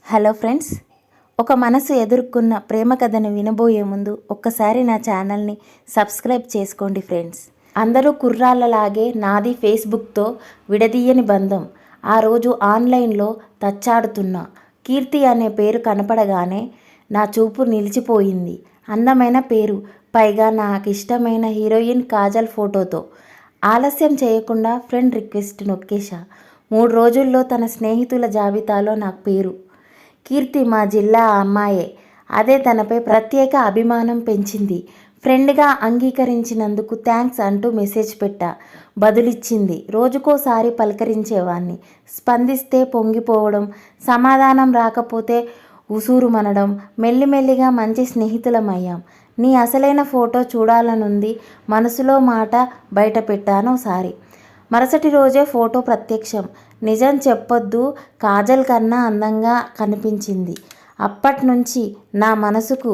Hello friends, ఒక మనసు ఎదుర్కొన్న ప్రేమ కథను వినబోయే ముందు ఒక్కసారి నా ఛానల్ని సబ్స్క్రైబ్ చేసుకోండి ఫ్రెండ్స్. అందరూ కుర్రాళ్ళలాగే నాది ఫేస్బుక్తో విడదీయని బంధం. ఆ రోజు ఆన్లైన్లో తచ్చాడుతున్నా కీర్తి అనే పేరు కనపడగానే నా చూపు నిలిచిపోయింది. అందమైన పేరు, పైగా నాకు ఇష్టమైన హీరోయిన్ కాజల్ ఫోటోతో. ఆలస్యం చేయకుండా ఫ్రెండ్ రిక్వెస్ట్ నొక్కేశా. 3 రోజుల్లో తన స్నేహితుల జాబితాలో నాకు పేరు. కీర్తి మా జిల్లా అమ్మాయే. అదే తనపై ప్రత్యేక అభిమానం పెంచింది. ఫ్రెండ్గా అంగీకరించినందుకు థ్యాంక్స్ అంటూ మెసేజ్ పెట్టా. బదులిచ్చింది. రోజుకోసారి పలకరించేవాణ్ణి. స్పందిస్తే పొంగిపోవడం, సమాధానం రాకపోతే ఉసూరుమనడం. మెల్లిమెల్లిగా మంచి స్నేహితులమయ్యాం. నీ అసలైన ఫోటో చూడాలనుంది, మనసులో మాట బయట పెట్టానోసారి. మరుసటి రోజే ఫోటో ప్రత్యక్షం. నిజం చెప్పొద్దు, కాజల్ కన్నా అందంగా కనిపించింది. అప్పట్నుంచి నా మనసుకు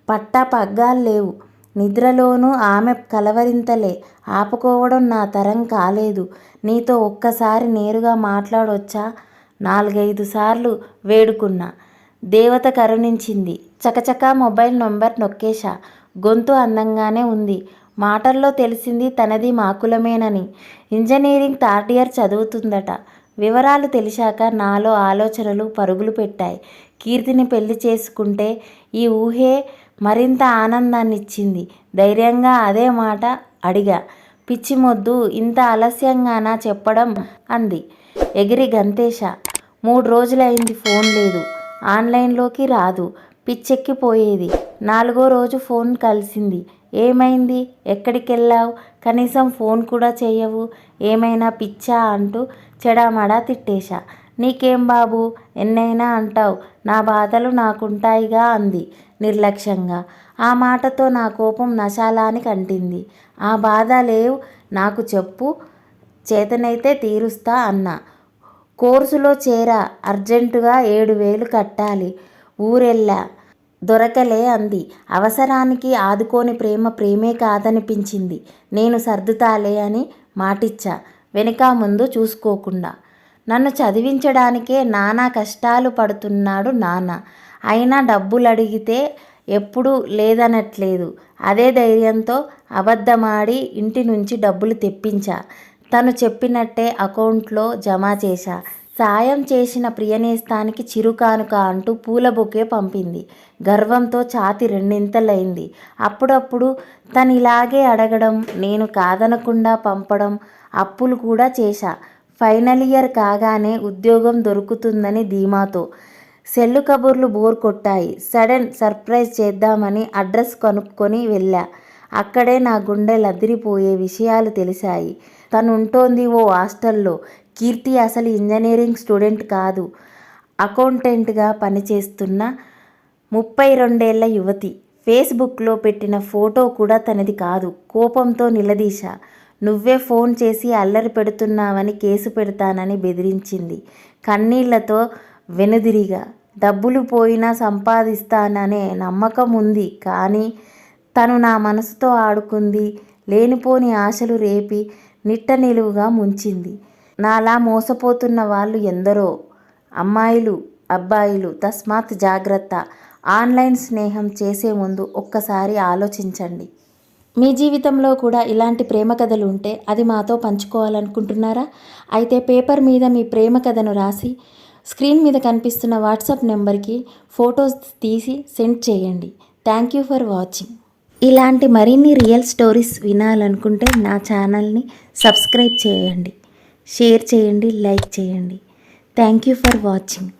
పట్టాపగ్గాల్లేవు. నిద్రలోనూ ఆమె కలవరింతలే. ఆపుకోవడం నా తరం కాలేదు. నీతో ఒక్కసారి నేరుగా మాట్లాడొచ్చా? 4-5 సార్లు వేడుకున్నా. దేవత కరుణించింది. చకచకా మొబైల్ నంబర్ నొక్కేశా. గొంతు అందంగానే ఉంది. మాటల్లో తెలిసింది తనది మా కులమేనని. Engineering 3rd year చదువుతుందట. వివరాలు తెలిసాక నాలో ఆలోచనలు పరుగులు పెట్టాయి. కీర్తిని పెళ్లి చేసుకుంటే ఈ ఊహే మరింత ఆనందాన్నిచ్చింది. ధైర్యంగా అదే మాట అడిగా. పిచ్చి మొద్దు, ఇంత ఆలస్యంగానా చెప్పడం అంది. ఎగిరి గంతేశా. 3 రోజులైంది, ఫోన్ లేదు. ఆన్లైన్లోకి రాదు. పిచ్చెక్కిపోయేది. 4వ రోజు ఫోన్ కలిసింది. ఏమైంది? ఎక్కడికెళ్ళావు? కనీసం ఫోన్ కూడా చెయ్యవు. ఏమైనా పిచ్చా అంటూ చెడామడా తిట్టేశా. నీకేం బాబు, ఎన్నైనా అంటావు, నా బాధలు నాకుంటాయిగా అంది నిర్లక్ష్యంగా. ఆ మాటతో నా కోపం నశాలానికి అంటింది. ఆ బాధ లేవు నాకు, చెప్పు, చేతనైతే తీరుస్తా అన్నా. కోర్సులో చేరా, అర్జెంటుగా 7,000 కట్టాలి. ఊరెళ్ళా, దొరకలే అంది. అవసరానికి ఆదుకోని ప్రేమ ప్రేమే కాదనిపించింది. నేను సర్దుతాలే అని మాటిచ్చా, వెనుక ముందు చూసుకోకుండా. నన్ను చదివించడానికే నానా కష్టాలు పడుతున్నాడు నాన్న. అయినా డబ్బులడిగితే ఎప్పుడూ లేదనట్లేదు. అదే ధైర్యంతో అబద్ధమాడి ఇంటి నుంచి డబ్బులు తెప్పించా. తను చెప్పినట్టే అకౌంట్లో జమ చేశా. సాయం చేసిన ప్రియనేస్తానికి చిరుకానుక అంటూ పూల బొకే పంపింది. గర్వంతో ఛాతి రెండింతలైంది. అప్పుడప్పుడు తనిలాగే అడగడం, నేను కాదనకుండా పంపడం. అప్పులు కూడా చేశా. ఫైనల్ ఇయర్ కాగానే ఉద్యోగం దొరుకుతుందని ధీమాతో. సెల్లు కబుర్లు బోర్ కొట్టాయి. సడన్ సర్ప్రైజ్ చేద్దామని అడ్రస్ కనుక్కొని వెళ్ళా. అక్కడే నా గుండె లదిరిపోయే విషయాలు తెలిసాయి. తనుంటోంది ఓ హాస్టల్లో. కీర్తి అసలు ఇంజనీరింగ్ స్టూడెంట్ కాదు, అకౌంటెంట్గా పనిచేస్తున్న 32 ఏళ్ల యువతి. ఫేస్బుక్లో పెట్టిన ఫోటో కూడా తనది కాదు. కోపంతో నిలదీశా. నువ్వే ఫోన్ చేసి అల్లరి పెడుతున్నావని కేసు పెడతానని బెదిరించింది. కన్నీళ్లతో వెనుదిరిగా. డబ్బులు పోయినా సంపాదిస్తాననే నమ్మకం ఉంది, కానీ తను నా మనసుతో ఆడుకుంది. లేనిపోని ఆశలు రేపి నిట్ట నిలువుగా ముంచింది. నాలా మోసపోతున్న వాళ్ళు ఎందరో. అమ్మాయిలు, అబ్బాయిలు, తస్మాత్ జాగ్రత్త. ఆన్లైన్ స్నేహం చేసే ముందు ఒక్కసారి ఆలోచించండి. మీ జీవితంలో కూడా ఇలాంటి ప్రేమ కథలు ఉంటే అది మాతో పంచుకోవాలనుకుంటున్నారా? అయితే పేపర్ మీద మీ ప్రేమ కథను రాసి స్క్రీన్ మీద కనిపిస్తున్న వాట్సాప్ నెంబర్కి ఫొటోస్ తీసి సెండ్ చేయండి. Thank you for watching. ఇలాంటి మరిన్ని రియల్ స్టోరీస్ వినాలనుకుంటే నా ఛానల్ని సబ్స్క్రైబ్ చేయండి, షేర్ చేయండి, లైక్ చేయండి. Thank you for watching.